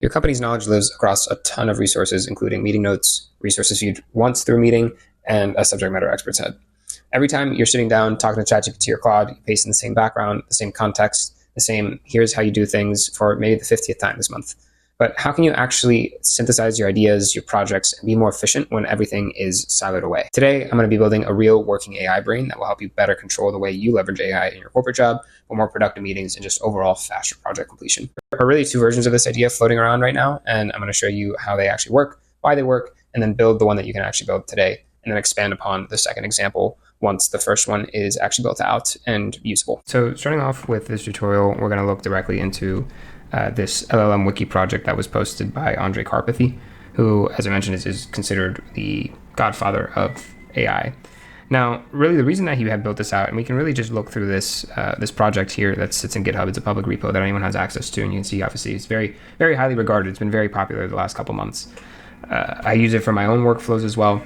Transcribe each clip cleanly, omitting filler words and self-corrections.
Your company's knowledge lives across a ton of resources, including meeting notes, resources viewed once through a meeting, and a subject matter expert's head. Every time you're sitting down talking to ChatGPT or Claude, you paste in the same background, the same context, the same here's how you do things for maybe the 50th time this month. But how can you actually synthesize your ideas, your projects, and be more efficient when everything is siloed away? Today, I'm going to be building a real working AI brain that will help you better control the way you leverage AI in your corporate job for more productive meetings and just overall faster project completion. There are really two versions of this idea floating around right now, and I'm going to show you how they actually work, why they work, and then build the one that you can actually build today, and then expand upon the second example once the first one is actually built out and usable. So starting off with this tutorial, we're going to look directly into this LLM Wiki project that was posted by Andrej Karpathy, who, as I mentioned, is considered the godfather of AI. Now, really, the reason that he had built this out, and we can really just look through this this project here that sits in GitHub. It's a public repo that anyone has access to, and you can see, obviously, it's very, very highly regarded. It's been very popular the last couple months. I use it for my own workflows as well.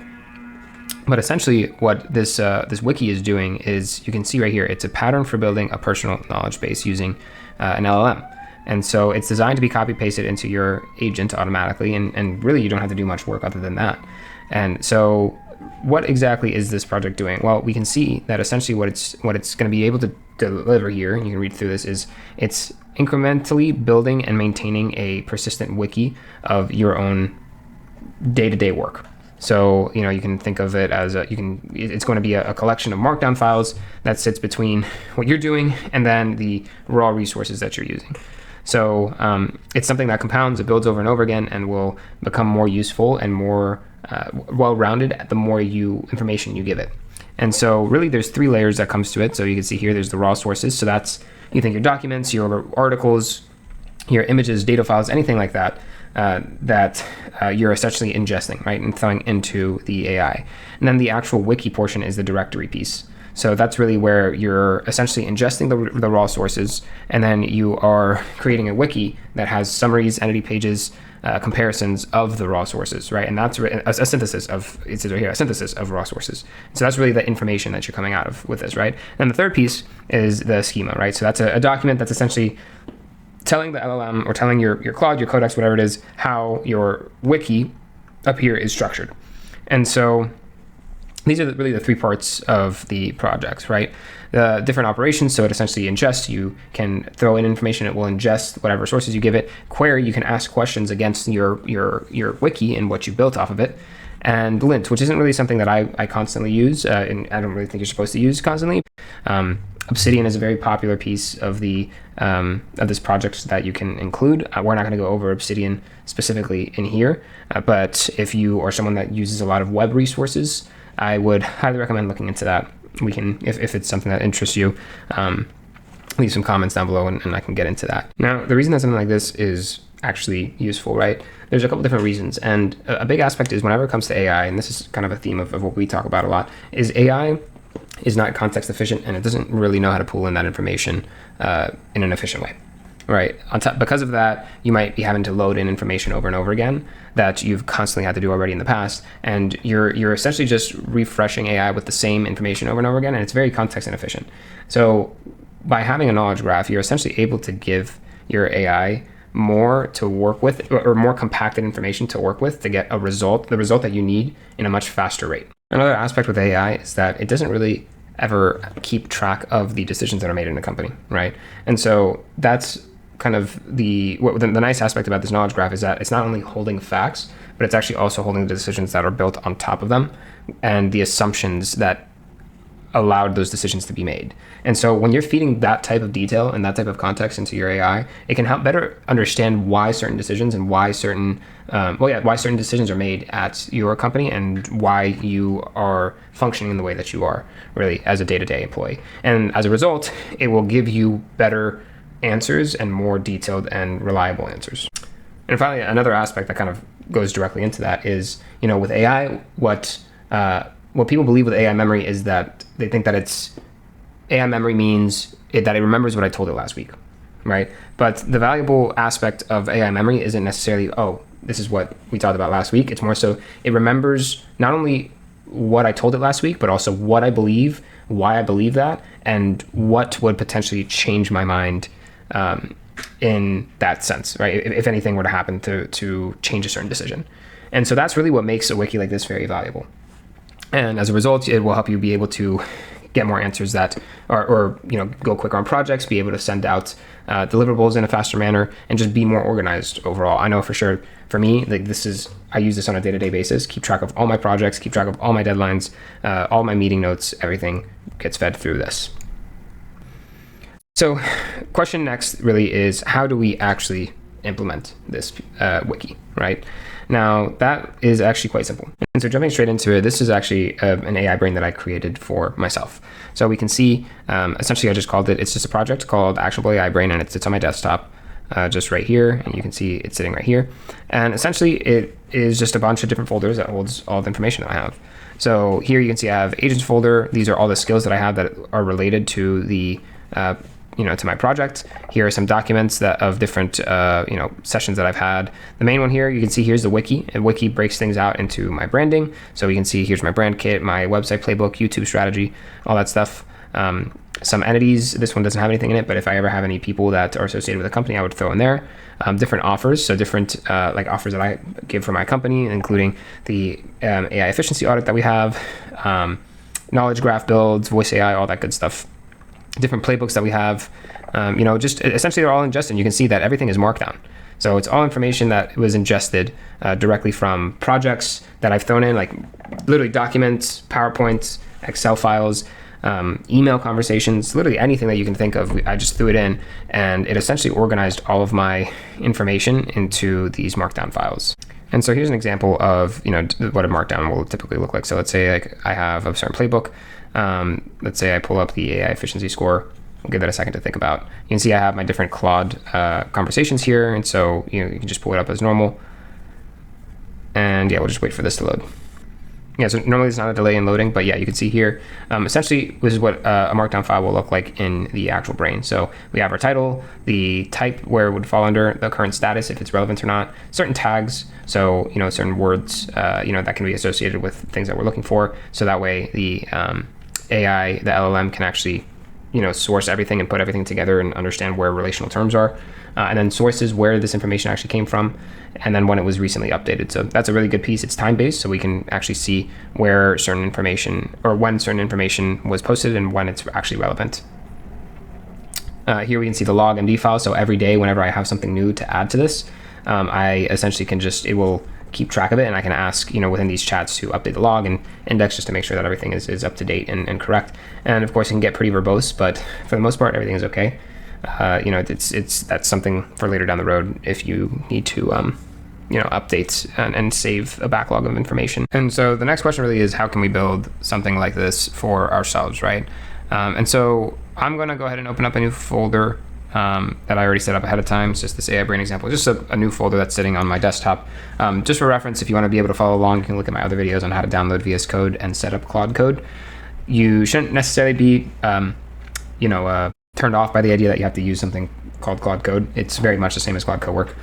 But essentially, what this wiki is doing is, you can see right here, it's a pattern for building a personal knowledge base using an LLM. And so it's designed to be copy-pasted into your agent automatically, and really you don't have to do much work other than that. And so what exactly is this project doing? Well, we can see that essentially what it's going to be able to deliver here, and you can read through this, is it's incrementally building and maintaining a persistent wiki of your own day-to-day work. So, you can think of it as it's going to be a collection of markdown files that sits between what you're doing and then the raw resources that you're using. So it's something that compounds, it builds over and over again, and will become more useful and more well-rounded the more information you give it. And so really there's three layers that comes to it. So you can see here, there's the raw sources. So that's, you think, your documents, your articles, your images, data files, anything like that, that you're essentially ingesting, right, and throwing into the AI. And then the actual wiki portion is the directory piece. So that's really where you're essentially ingesting the raw sources, and then you are creating a wiki that has summaries, entity pages, comparisons of the raw sources, right? And that's a synthesis of, it says right here, a synthesis of raw sources. So that's really the information that you're coming out of with this, right? And the third piece is the schema, right? So that's a document that's essentially telling the LLM or telling your Claude, your Codex, whatever it is, how your wiki up here is structured. And so these are really the three parts of the project, right? The different operations. So it essentially ingests. You can throw in information. It will ingest whatever sources you give it. Query. You can ask questions against your wiki and what you built off of it. And lint, which isn't really something that I constantly use, and I don't really think you're supposed to use constantly. Obsidian is a very popular piece of of this project that you can include. We're not going to go over Obsidian specifically in here, but if you are someone that uses a lot of web resources, I would highly recommend looking into that. We can, if it's something that interests you, leave some comments down below and I can get into that. Now, the reason that something like this is actually useful, right? There's a couple different reasons. And a big aspect is whenever it comes to AI, and this is kind of a theme of what we talk about a lot, is AI is not context efficient, and it doesn't really know how to pull in that information in an efficient way. Right. Because of that, you might be having to load in information over and over again that you've constantly had to do already in the past. And you're essentially just refreshing AI with the same information over and over again. And it's very context inefficient. So by having a knowledge graph, you're essentially able to give your AI more to work with, or more compacted information to work with to get the result that you need in a much faster rate. Another aspect with AI is that it doesn't really ever keep track of the decisions that are made in a company. Right. And so that's kind of the nice aspect about this knowledge graph is that it's not only holding facts, but it's actually also holding the decisions that are built on top of them and the assumptions that allowed those decisions to be made. And so when you're feeding that type of detail and that type of context into your AI, it can help better understand why certain decisions and why certain decisions are made at your company and why you are functioning in the way that you are really as a day-to-day employee. And as a result, it will give you better answers and more detailed and reliable answers. And finally, another aspect that kind of goes directly into that is, with AI, what people believe with AI memory is that they think that AI memory means that it remembers what I told it last week, right? But the valuable aspect of AI memory isn't necessarily, this is what we talked about last week. It's more so it remembers not only what I told it last week, but also what I believe, why I believe that, and what would potentially change my mind in that sense, right? If anything were to happen to change a certain decision. And so that's really what makes a wiki like this very valuable. And as a result, it will help you be able to get more answers that, or go quicker on projects, be able to send out deliverables in a faster manner, and just be more organized overall. I know for sure, for me, like I use this on a day-to-day basis, keep track of all my projects, keep track of all my deadlines, all my meeting notes, everything gets fed through this. So question next really is, how do we actually implement this wiki, right? Now, that is actually quite simple. And so jumping straight into it, this is actually an AI brain that I created for myself. So we can see, essentially I just called it's just a project called Actionable AI Brain, and it's on my desktop, just right here. And you can see it's sitting right here. And essentially it is just a bunch of different folders that holds all the information that I have. So here you can see I have agents folder. These are all the skills that I have that are related to the to my project. Here are some documents of different sessions that I've had. The main one here, you can see here's the wiki, and wiki breaks things out into my branding. So you can see here's my brand kit, my website playbook, YouTube strategy, all that stuff. Some entities, this one doesn't have anything in it, but if I ever have any people that are associated with a company, I would throw in there. Different offers, so different like offers that I give for my company, including the AI efficiency audit that we have, knowledge graph builds, voice AI, all that good stuff. Different playbooks that we have, just essentially they're all ingested. You can see that everything is markdown. So it's all information that was ingested directly from projects that I've thrown in, like literally documents, PowerPoints, Excel files, email conversations, literally anything that you can think of. I just threw it in, and it essentially organized all of my information into these markdown files. And so here's an example of what a markdown will typically look like. So let's say I have a certain playbook. Let's say I pull up the AI efficiency score. I'll give that a second to think about. You can see I have my different Claude conversations here, and so you can just pull it up as normal. And yeah, we'll just wait for this to load. Yeah, so normally there's not a delay in loading, but yeah, you can see here, essentially this is what a markdown file will look like in the actual brain. So we have our title, the type where it would fall under, the current status, if it's relevant or not, certain tags, so certain words that can be associated with things that we're looking for. So that way the AI, the LLM, can actually source everything and put everything together and understand where relational terms are, and then sources where this information actually came from, and then when it was recently updated. So that's a really good piece. It's time-based, so we can actually see where certain information, or when certain information was posted and when it's actually relevant. Here we can see the log MD file. So every day, whenever I have something new to add to this, I essentially can it will keep track of it, and I can ask, within these chats to update the log and index just to make sure that everything is up to date and correct. And of course, it can get pretty verbose, but for the most part, everything is okay. That's something for later down the road if you need to, update and save a backlog of information. And so the next question really is, how can we build something like this for ourselves, right? And so I'm going to go ahead and open up a new folder that I already set up ahead of time. It's just this AI brain example, just a new folder that's sitting on my desktop. Just for reference, if you want to be able to follow along, you can look at my other videos on how to download VS Code and set up Claude Code. You shouldn't necessarily be, turned off by the idea that you have to use something called Claude Code. It's very much the same as Claude Cowork,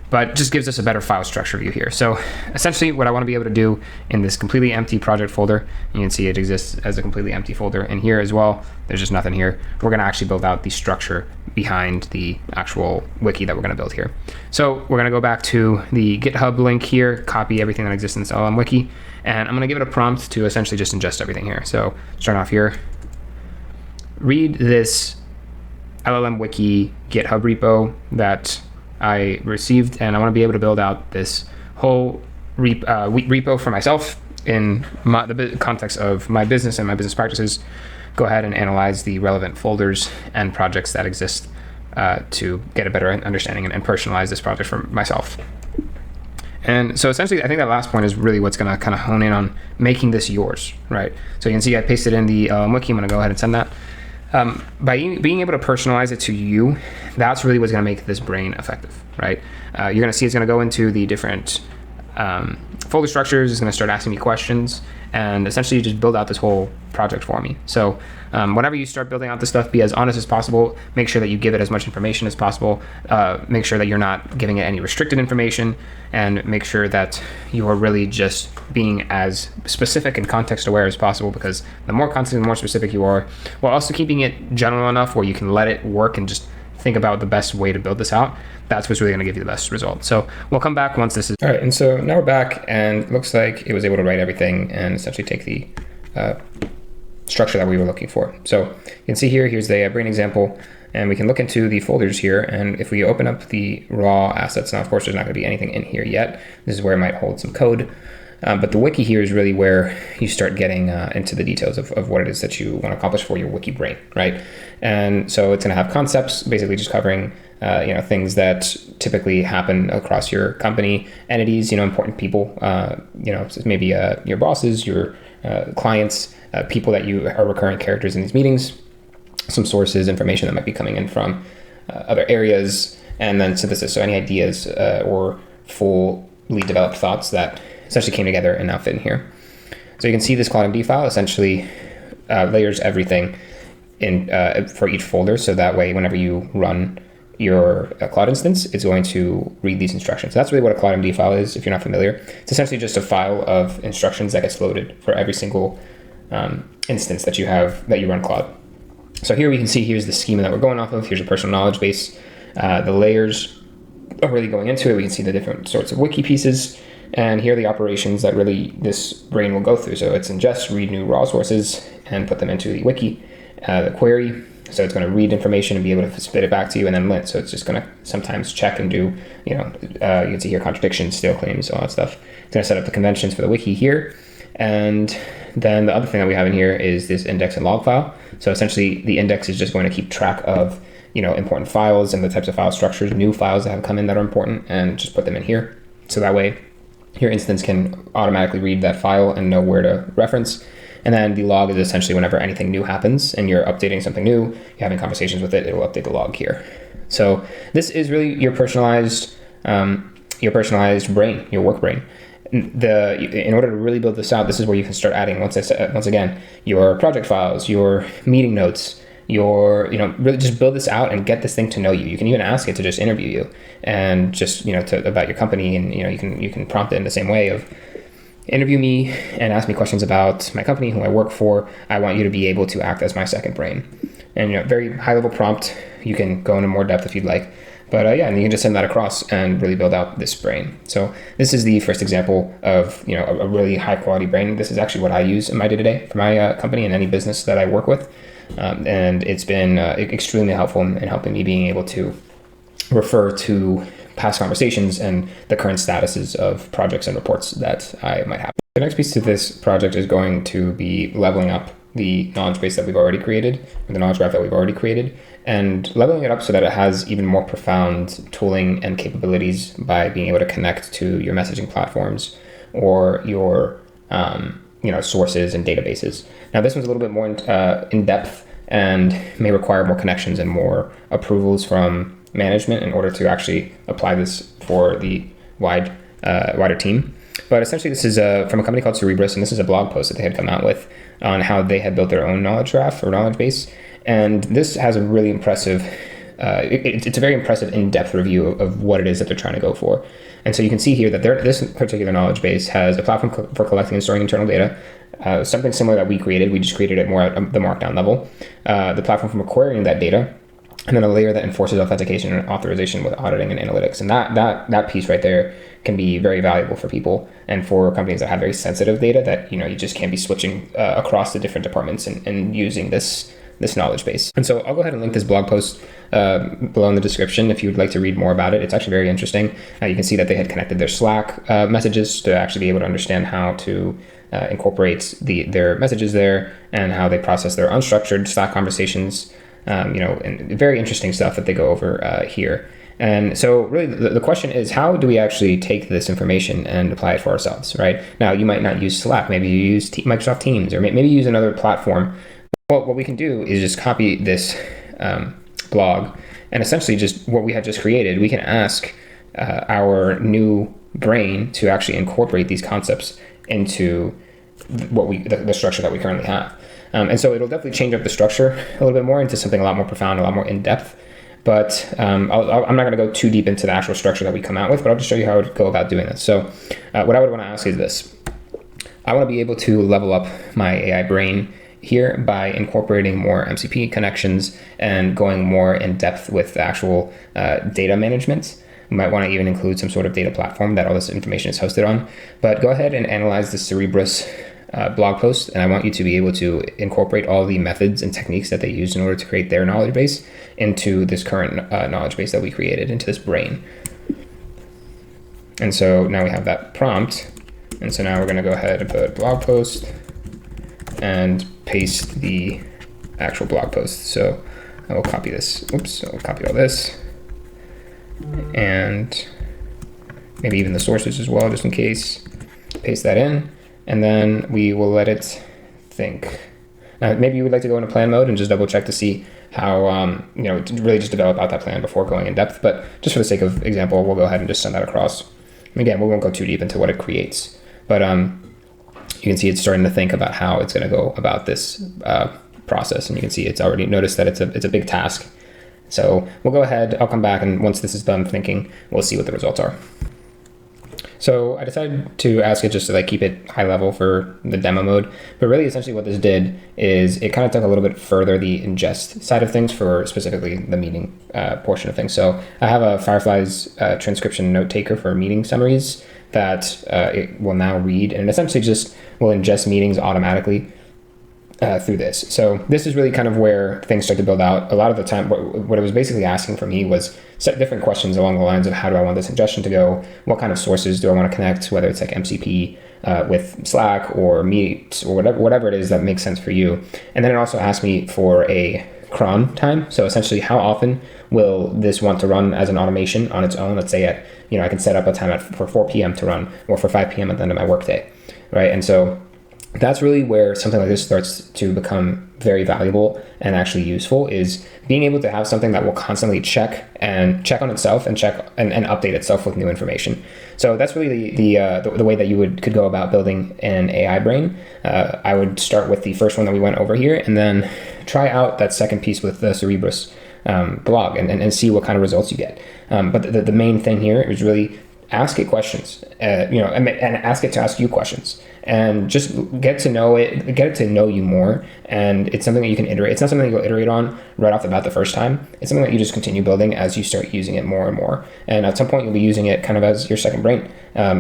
but just gives us a better file structure view here. So essentially what I want to be able to do in this completely empty project folder, you can see it exists as a completely empty folder, and here as well, there's just nothing here. We're going to actually build out the structure behind the actual wiki that we're going to build here. So we're going to go back to the GitHub link here, copy everything that exists in this LLM wiki, and I'm going to give it a prompt to essentially just ingest everything here. So start off here, read this LLM wiki GitHub repo that I received, and I want to be able to build out this whole repo for myself in the context of my business and my business practices. Go ahead and analyze the relevant folders and projects that exist to get a better understanding and personalize this project for myself. And so essentially, I think that last point is really what's going to kind of hone in on making this yours, right? So you can see I pasted in the wiki. I'm going to go ahead and send that. By being able to personalize it to you, that's really what's going to make this brain effective, right? You're going to see it's going to go into the different folder structures. It's going to start asking me questions, and essentially just build out this whole project for me. So whenever you start building out this stuff, be as honest as possible. Make sure that you give it as much information as possible. Make sure that you're not giving it any restricted information, and make sure that you are really just being as specific and context aware as possible, because the more context and the more specific you are, while also keeping it general enough where you can let it work and just think about the best way to build this out, that's what's really going to give you the best result. So we'll come back once this is all right. And so now we're back, and it looks like it was able to write everything and essentially take the structure that we were looking for. So you can see here's the brain example, and we can look into the folders here. And if we open up the raw assets, now of course there's not going to be anything in here yet. This is where it might hold some code. But the wiki here is really where you start getting into the details of what it is that you want to accomplish for your wiki brain, right? And so it's going to have concepts, basically just covering things that typically happen across your company, entities, important people, so maybe your bosses, your clients, people that you are recurring characters in these meetings, some sources, information that might be coming in from other areas, and then synthesis. So any ideas or fully developed thoughts that essentially came together and now fit in here. So you can see this CloudMD file essentially layers everything in for each folder. So that way, whenever you run your Cloud instance, it's going to read these instructions. So that's really what a CloudMD file is, if you're not familiar. It's essentially just a file of instructions that gets loaded for every single instance that you run Cloud. So here we can see, here's the schema that we're going off of. Here's a personal knowledge base. The layers are really going into it. We can see the different sorts of wiki pieces. And here are the operations that really this brain will go through. So it's ingest, read new raw sources, and put them into the wiki, the query. So it's going to read information and be able to spit it back to you, and then lint. So it's just going to sometimes check and do, you can see here contradictions, stale claims, all that stuff. It's going to set up the conventions for the wiki here. And then the other thing that we have in here is this index and log file. So essentially the index is just going to keep track of, important files and the types of file structures, new files that have come in that are important, and just put them in here. So that way your instance can automatically read that file and know where to reference. And then the log is essentially whenever anything new happens and you're updating something new, you're having conversations with it, it will update the log here. So this is really your personalized brain, your work brain. In order to really build this out, this is where you can start adding, once again, your project files, your meeting notes, really just build this out and get this thing to know you. You can even ask it to just interview you and just, about your company. And, you can prompt it in the same way of, interview me and ask me questions about my company, who I work for. I want you to be able to act as my second brain. And, very high level prompt. You can go into more depth if you'd like. But and you can just send that across and really build out this brain. So this is the first example of, a really high quality brain. This is actually what I use in my day-to-day for my company and any business that I work with. And it's been extremely helpful in helping me being able to refer to past conversations and the current statuses of projects and reports that I might have. The next piece to this project is going to be leveling up the knowledge base that we've already created, or the knowledge graph that we've already created, and leveling it up so that it has even more profound tooling and capabilities by being able to connect to your messaging platforms or your sources and databases. Now this one's a little bit more in depth and may require more connections and more approvals from management in order to actually apply this for the wider team. But essentially this is from a company called Cerebras, and this is a blog post that they had come out with on how they had built their own knowledge graph or knowledge base. And this has a really impressive, it's a very impressive in-depth review of what it is that they're trying to go for. And so you can see here that this particular knowledge base has a platform for collecting and storing internal data, something similar that we created. We just created it more at the markdown level. The platform for querying that data, and then a layer that enforces authentication and authorization with auditing and analytics. And that piece right there can be very valuable for people and for companies that have very sensitive data that, you just can't be switching across the different departments and using this knowledge base. And so I'll go ahead and link this blog post below in the description if you would like to read more about it. It's actually very interesting. You can see that they had connected their Slack messages to actually be able to understand how to incorporate their messages there and how they process their unstructured Slack conversations. And very interesting stuff that they go over here. And so really the question is, how do we actually take this information and apply it for ourselves, right? Now, you might not use Slack. Maybe you use Microsoft Teams, or maybe use another platform. Well, what we can do is just copy this blog, and essentially just what we had just created, we can ask our new brain to actually incorporate these concepts into the structure that we currently have. And so it'll definitely change up the structure a little bit more into something a lot more profound, a lot more in-depth. But I'm not going to go too deep into the actual structure that we come out with, but I'll just show you how I would go about doing this. So what I would want to ask is this. I want to be able to level up my AI brain here by incorporating more MCP connections and going more in depth with the actual data management. You might want to even include some sort of data platform that all this information is hosted on. But go ahead and analyze the Cerebras blog post, and I want you to be able to incorporate all the methods and techniques that they use in order to create their knowledge base into this current knowledge base that we created, into this brain. And so now we have that prompt. And so now we're going to go ahead and put blog post and paste the actual blog post. So I will copy this. Oops, I'll copy all this. And maybe even the sources as well, just in case. Paste that in. And then we will let it think. Now, maybe you would like to go into plan mode and just double check to see how, really just develop out that plan before going in depth. But just for the sake of example, we'll go ahead and just send that across. And again, we won't go too deep into what it creates. But you can see it's starting to think about how it's going to go about this process. And you can see it's already noticed that it's a big task. So we'll go ahead, I'll come back, and once this is done thinking, we'll see what the results are. So I decided to ask it just to keep it high level for the demo mode. But really essentially what this did is it kind of took a little bit further the ingest side of things for specifically the meeting portion of things. So I have a Firefly's transcription note taker for meeting summaries that it will now read, and essentially just will ingest meetings automatically through this. So this is really kind of where things start to build out. A lot of the time, what it was basically asking for me was set different questions along the lines of how do I want this ingestion to go? What kind of sources do I want to connect, whether it's MCP with Slack or Meet or whatever it is that makes sense for you. And then it also asked me for a cron time. So essentially, how often will this want to run as an automation on its own? Let's say I can set up a time for 4 p.m. to run, or for 5 p.m. at the end of my workday, right? And so that's really where something like this starts to become very valuable and actually useful, is being able to have something that will constantly check on itself and update itself with new information. So that's really the way that you could go about building an AI brain. I would start with the first one that we went over here, and then try out that second piece with the Cerebras blog and see what kind of results you get. But the main thing here is really ask it questions, and ask it to ask you questions, and just get it to know you more. And it's something that you can iterate. It's not something that you'll iterate on right off the bat the first time. It's something that you just continue building as you start using it more and more. And at some point, you'll be using it kind of as your second brain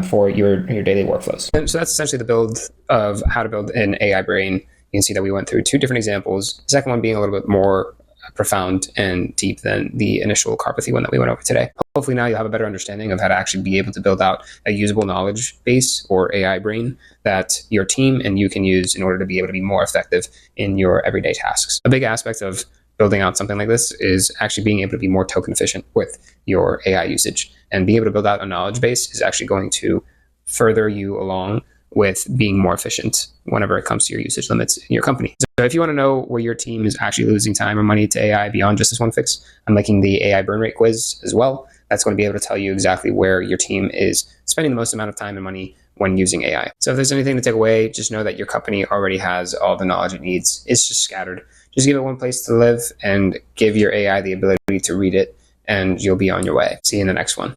for your daily workflows. And so that's essentially the build of how to build an AI brain. You can see that we went through 2 different examples. The second one being a little bit more profound and deep than the initial Karpathy one that we went over today. Hopefully now you'll have a better understanding of how to actually be able to build out a usable knowledge base or AI brain that your team and you can use in order to be able to be more effective in your everyday tasks. A big aspect of building out something like this is actually being able to be more token efficient with your AI usage, and being able to build out a knowledge base is actually going to further you along with being more efficient whenever it comes to your usage limits in your company. So if you want to know where your team is actually losing time or money to AI beyond just this one fix, I'm making the AI burn rate quiz as well. That's going to be able to tell you exactly where your team is spending the most amount of time and money when using AI. So if there's anything to take away, just know that your company already has all the knowledge it needs. It's just scattered. Just give it one place to live and give your AI the ability to read it, and you'll be on your way. See you in the next one.